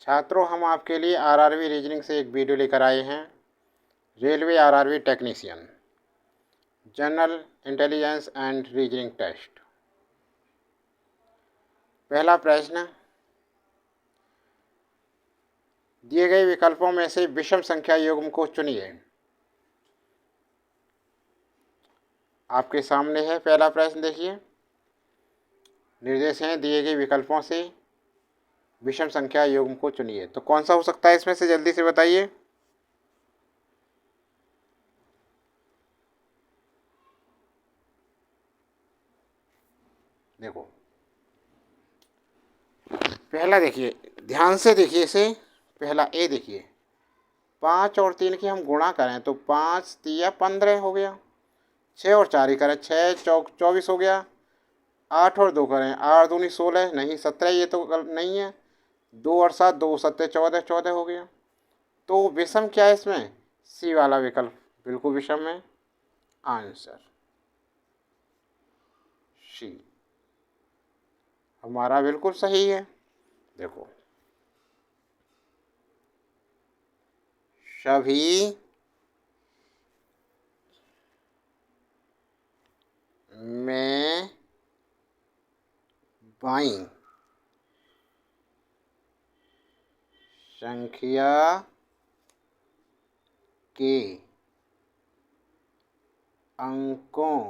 छात्रों, हम आपके लिए आरआरबी रीजनिंग से एक वीडियो लेकर आए हैं। Railway RRB technician general intelligence and reasoning test. पहला प्रश्न, दिए गए विकल्पों में से विषम संख्या युग्म को चुनिए। आपके सामने है पहला प्रश्न, देखिए। निर्देश हैं, दिए गए विकल्पों से विषम संख्या युग्म को चुनिए। तो कौन सा हो सकता है इसमें से, जल्दी से बताइए। देखो, पहला देखिए, ध्यान से देखिए इसे। पहला ए देखिए, 5 और 3 की हम गुणा करें तो 5 तिया 15 हो गया। 6 और 4 ही करें, 6 चौक 24 हो गया। 8 और 2 करें, 8 दूनी 16, नहीं 17, ये तो नहीं है। 2 और 7, 2 सत्ते 14, 14 हो गया। तो विषम क्या है इसमें? सी वाला विकल्प बिल्कुल विषम है। आंसर सी हमारा बिल्कुल सही है। देखो, सभी में बाईं संख्या के अंकों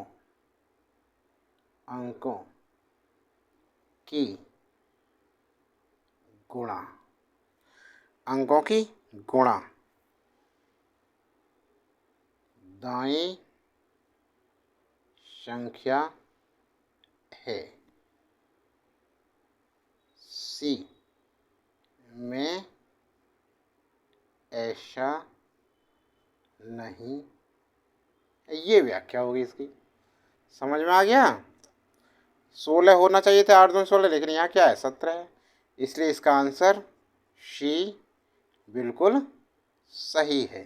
की गुणा, अंकों की गुणा दाएं संख्या है। सी में ऐसा नहीं। ये व्याख्या होगी इसकी। समझ में आ गया? 16 होना चाहिए था, 8 दूनी 16, लेकिन यहाँ क्या है, 17 है। इसलिए इसका आंसर सी बिल्कुल सही है।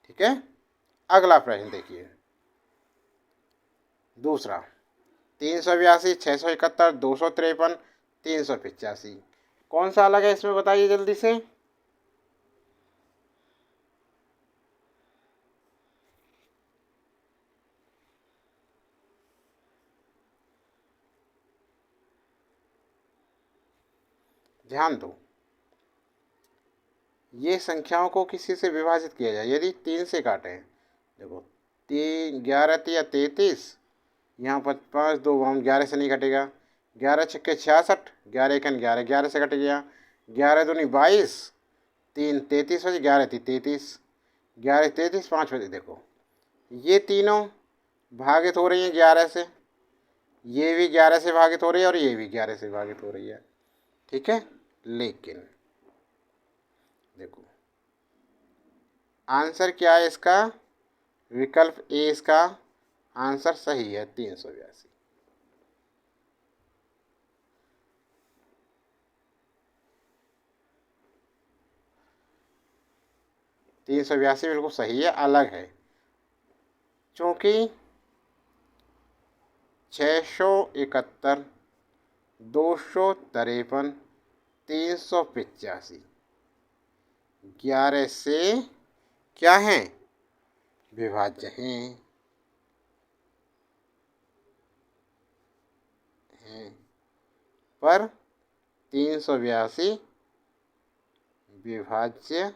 ठीक है, अगला प्रश्न देखिए। दूसरा, 382, 671, 253, 385, कौन सा अलग है इसमें, बताइए जल्दी से। ध्यान दो, ये संख्याओं को किसी से विभाजित किया जाए। यदि 3 से काटें, देखो 3 11 तिया 33, यहाँ पर 5 2 हम 11 से नहीं कटेगा। 11 छक्के 66, 11 एकन 11, 11 से कट गया। 11 दूनी 22, 3 33 बजे, 11 थी 33, 11 33, 5 बजे। देखो, ये तीनों भागित हो रही हैं 11 से, ये भी 11 से भागित हो रही है और ये भी 11 से भागित हो रही है। ठीक है, लेकिन देखो, आंसर क्या है इसका? विकल्प ए इसका आंसर सही है, 382। 382 बिल्कुल सही है, अलग है। क्योंकि 671, 253, 385 11 से क्या हैं, विभाज्य हैं। पर 382 विभाज्य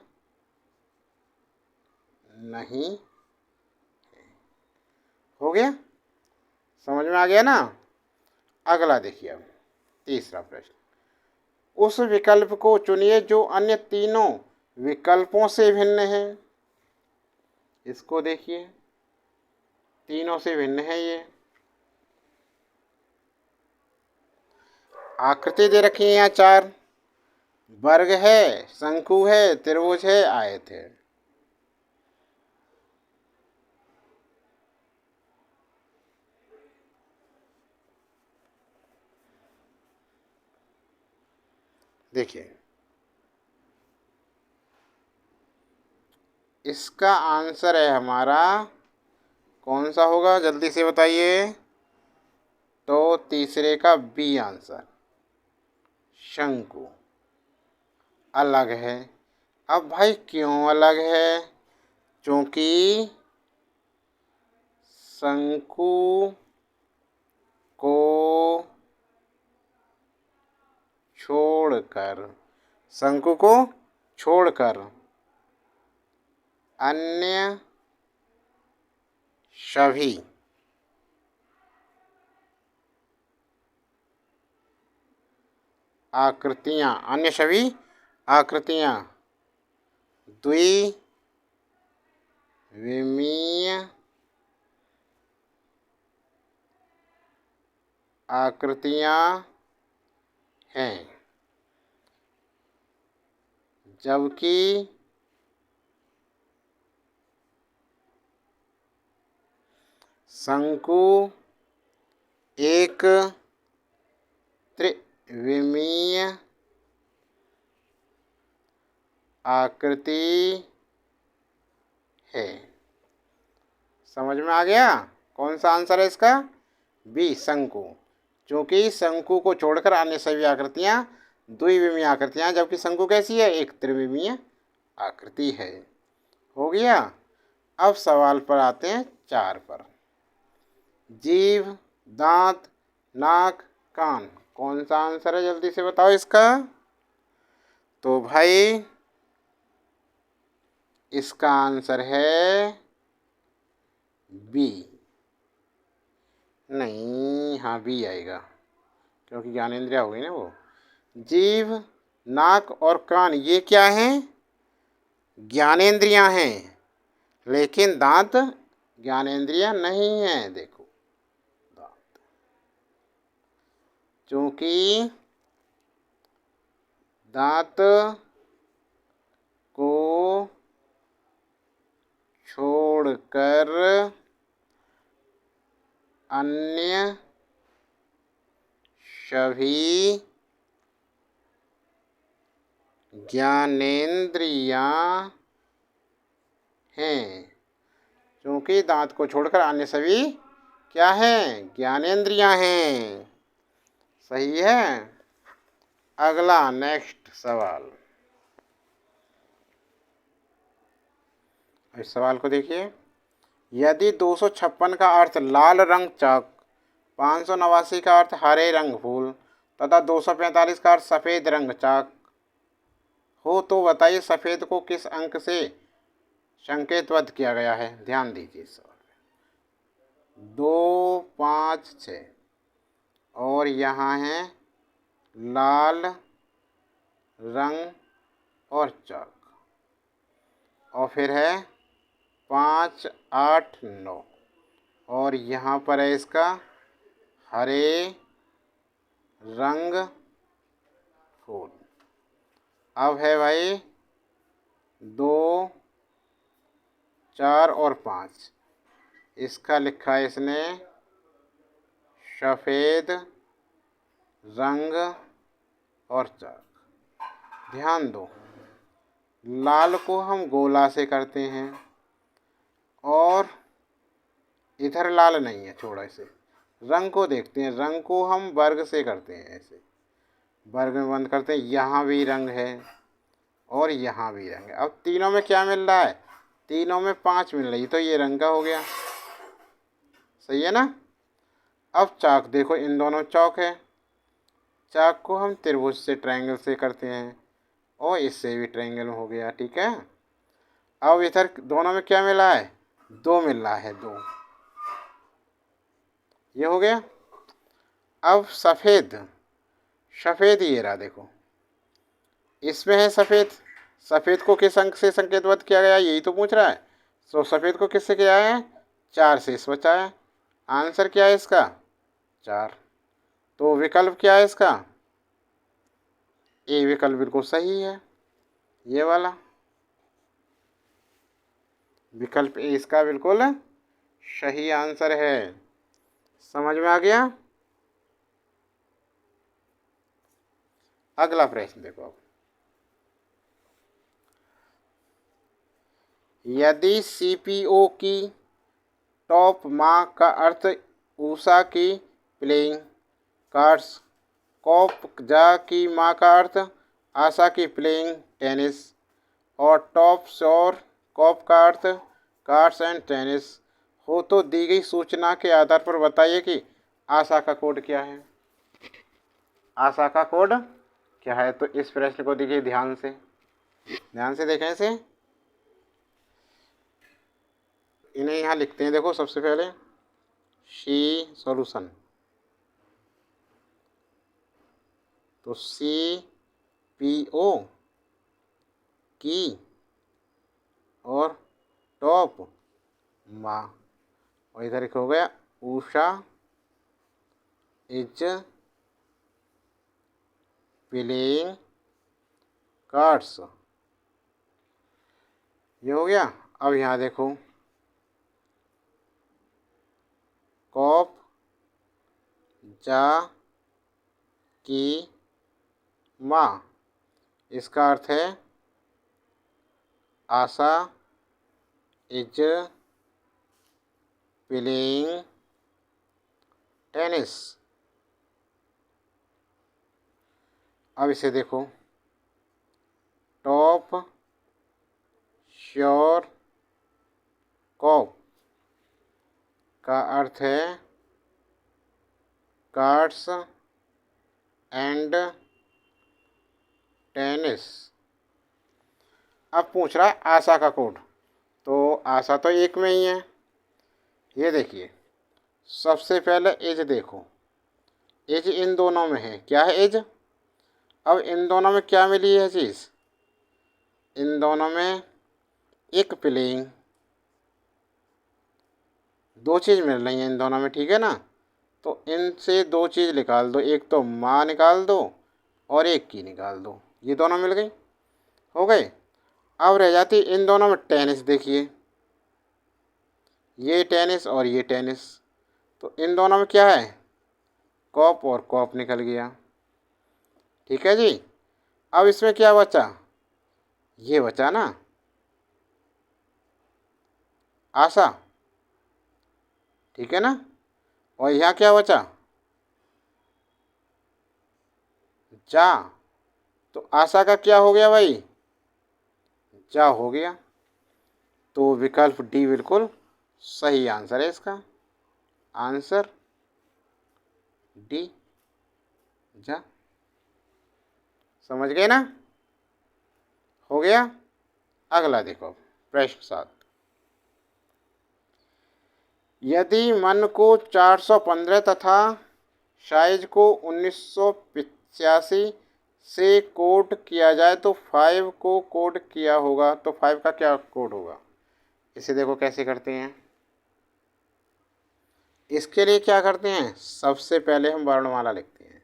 नहीं है। हो गया, समझ में आ गया ना? अगला देखिए, अब तीसरा प्रश्न, उस विकल्प को चुनिए जो अन्य तीनों विकल्पों से भिन्न है। इसको देखिए, तीनों से भिन्न है। ये आकृति दे रखी है यहाँ 4, वर्ग है, शंकु है, त्रिभुज है, आयत है। देखिए, इसका आंसर है हमारा, कौन सा होगा जल्दी से बताइए। तो तीसरे का बी आंसर, शंकु। अलग है। अब भाई क्यों अलग है? क्योंकि शंकु को छोड़कर शंकु को छोड़कर अन्य सभी आकृतियां द्विविमीय आकृतियां हैं, जबकि शंकु एक त्रिविमीय आकृति है। समझ में आ गया? कौन सा आंसर है इसका? बी, शंकु। क्योंकि शंकु को छोड़कर अन्य सभी आकृतियां द्विविमीय आकृतियां, जबकि शंकु कैसी है? एक त्रिविमीय आकृति है। हो गया। अब सवाल पर आते हैं 4 पर। जीभ, दांत, नाक, कान, कौन सा आंसर है? जल्दी से बताओ इसका। तो भाई इसका आंसर है बी। नहीं, हाँ बी आएगा, क्योंकि ज्ञानेंद्रिय हो गई ना वो। जीभ, नाक और कान ये क्या हैं? ज्ञानेंद्रियां हैं, लेकिन दांत ज्ञानेंद्रिय नहीं है। देखो दांत, क्योंकि दांत को छोड़कर अन्य सभी ज्ञानेंद्रियां हैं। क्योंकि दांत को छोड़कर अन्य सभी क्या हैं? ज्ञानेंद्रियां हैं। सही है। अगला नेक्स्ट सवाल। इस सवाल को देखिए। यदि 256 का अर्थ लाल रंग चाक, 589 का अर्थ हरे रंग फूल तथा 245 का अर्थ सफ़ेद रंग चाक हो, तो बताइए सफ़ेद को किस अंक से संकेतबद्ध किया गया है? ध्यान दीजिए सवाल। 2, 5, 6 और यहाँ है लाल रंग और चाक, और फिर है 5, 8, 9 और यहाँ पर है इसका हरे रंग फूल। अब है भाई 2, 4 और 5, इसका लिखा है इसने सफ़ेद रंग और चाक। ध्यान दो, लाल को हम गोला से करते हैं और इधर लाल नहीं है, छोड़ा इसे। रंग को देखते हैं, रंग को हम वर्ग से करते हैं, ऐसे वर्ग में बंद करते हैं। यहाँ भी रंग है और यहाँ भी रंग है। अब तीनों में क्या मिल रहा है? तीनों में 5 मिल रही, तो ये रंग का हो गया। सही है ना? अब चाक देखो, इन दोनों चौक है। चाक को हम त्रिभुज से, ट्रायंगल से करते हैं और इससे भी ट्रायंगल हो गया। ठीक है। अब इधर दोनों में क्या मिला है? 2 मिल रहा है, 2। ये हो गया। अब सफ़ेद, सफ़ेद ये रहा देखो, इसमें है सफ़ेद। सफ़ेद को किस अंक से संकेतबद्ध किया गया, यही तो पूछ रहा है। तो सफ़ेद को किससे किया है? 4 से इस बचा है। आंसर क्या है इसका? 4। तो विकल्प क्या है इसका? ए विकल्प बिल्कुल सही है, ये वाला विकल्प ए इसका बिल्कुल सही आंसर है। समझ में आ गया? अगला प्रश्न देखो। अब यदि सीपीओ की टॉप माँ का अर्थ उषा की प्लेइंग कार्ड्स, कॉप जा की माँ का अर्थ आशा की प्लेइंग टेनिस, और टॉप्स और cop cards cards and tennis हो तो दी गई सूचना के आधार पर बताइए कि आशा का कोड क्या है। आशा का कोड क्या है? तो इस प्रश्न को देखिए ध्यान से देखें इसे। इन्हें यहाँ लिखते हैं, देखो सबसे पहले सी सॉल्यूशन, तो CPO की और टॉप माँ, और इधर एक हो गया उषा इज प्लेइंग कार्ड्स, ये हो गया। अब यहाँ देखो कॉप जा की माँ, इसका अर्थ है आशा इज प्लेइंग टेनिस। अब इसे देखो टॉप श्योर कॉप का अर्थ है कार्ड्स एंड टेनिस। अब पूछ रहा है आशा का कोड, तो आशा तो एक में ही है। ये देखिए सबसे पहले एज देखो, एज इन दोनों में है, क्या है एज। अब इन दोनों में क्या मिली है चीज़, इन दोनों में एक प्लेइंग, दो चीज़ मिल रही हैं इन दोनों में, ठीक है ना। तो इनसे दो चीज़ निकाल दो, एक तो माँ निकाल दो और एक की निकाल दो, ये दोनों मिल गई, हो गए। अब रह जाती इन दोनों में टेनिस, देखिए ये टेनिस और ये टेनिस, तो इन दोनों में क्या है कॉप और कॉप निकल गया, ठीक है जी। अब इसमें क्या बचा, ये बचा ना आशा, ठीक है ना। और यहाँ क्या बचा जा, तो आशा का क्या हो गया भाई, जा हो गया। तो विकल्प डी बिल्कुल सही आंसर है इसका, आंसर डी जा। समझ गए ना, हो गया। अगला देखो प्रश्न 7, यदि मन को 415 तथा साइज को 1985 से कोड किया जाए तो 5 को कोड किया होगा, तो 5 का क्या कोड होगा। इसे देखो कैसे करते हैं। इसके लिए क्या करते हैं, सबसे पहले हम वर्णमाला लिखते हैं,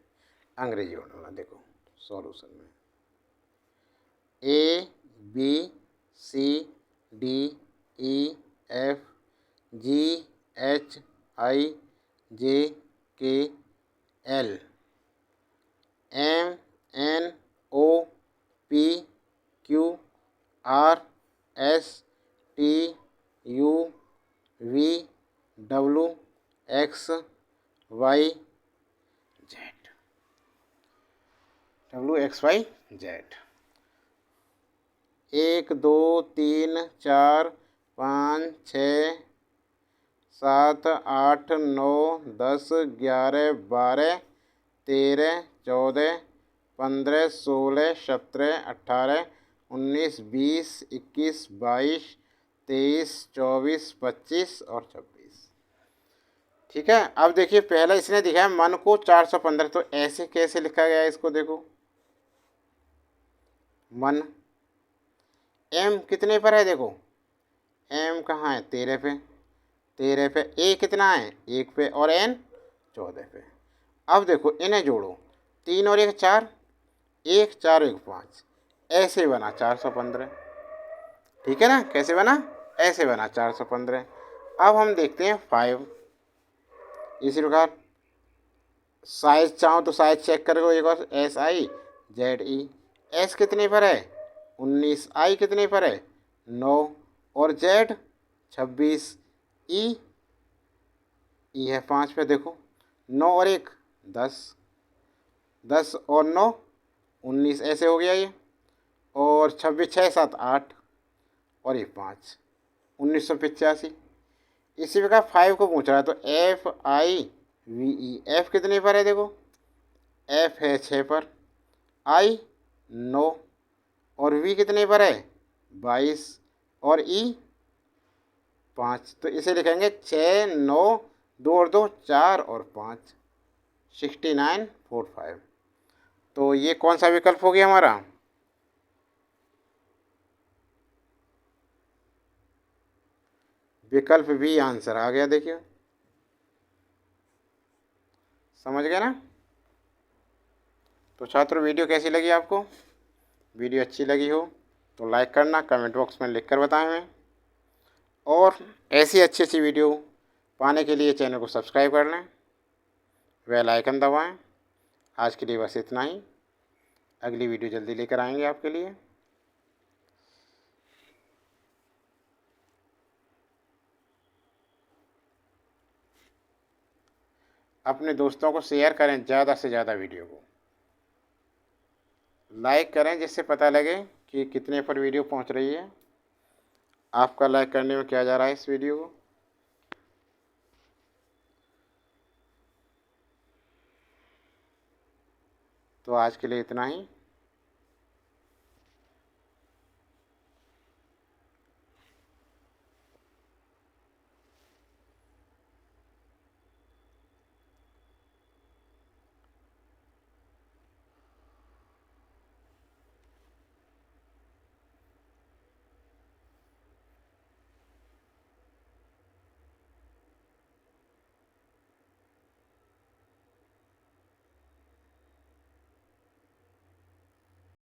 अंग्रेजी वर्णमाला। देखो सॉल्यूशन में ABCDEFGHIJKL एक दो तीन चार पाँच छः 7 8 9 10 11 12 13 14 15 16 17 18 19 20 21 22 23 24 25 और 26, ठीक है। अब देखिए पहला इसने दिखाया मन को 415, तो ऐसे कैसे लिखा गया है इसको देखो, मन एम कितने पर है, देखो एम कहाँ है 13 पे, 13 पे, ए कितना है 1 पे, और एन 14 पे। अब देखो इन्हें जोड़ो, 3 और 1 4, 1 4 1 5, ऐसे बना 415, ठीक है ना। कैसे बना, ऐसे बना 415। अब हम देखते हैं 5, इसी प्रकार साइज चाहो तो साइज चेक करो एक बार, SIZE, एस कितने पर है 19, आई कितने पर है 9, और जेड 26, ई है 5 पे, देखो 9 और 1 10, 10 और 9 19 ऐसे हो गया ये, और 26 6 7 8 और ये 5, 1985। इसी प्रकार 5 को पूछ रहा है, तो FIVE, F कितने पर है देखो, F है 6 पर, I 9 और V कितने पर है 22 और E 5। तो इसे लिखेंगे 6 9 2 और 2 4 और 5, 69 4 5। तो ये कौन सा विकल्प हो गया हमारा, विकल्प बी आंसर आ गया। देखिए समझ गए ना। तो छात्रों वीडियो कैसी लगी आपको, वीडियो अच्छी लगी हो तो लाइक करना, कमेंट बॉक्स में लिख कर बताएं हमें, और ऐसी अच्छी अच्छी वीडियो पाने के लिए चैनल को सब्सक्राइब कर लें, बेल आइकन दबाएं। आज के लिए बस इतना ही, अगली वीडियो जल्दी लेकर आएंगे आपके लिए। अपने दोस्तों को शेयर करें, ज़्यादा से ज़्यादा वीडियो को लाइक करें, जिससे पता लगे कि कितने पर वीडियो पहुंच रही है। आपका लाइक करने में क्या जा रहा है इस वीडियो को। तो आज के लिए इतना ही।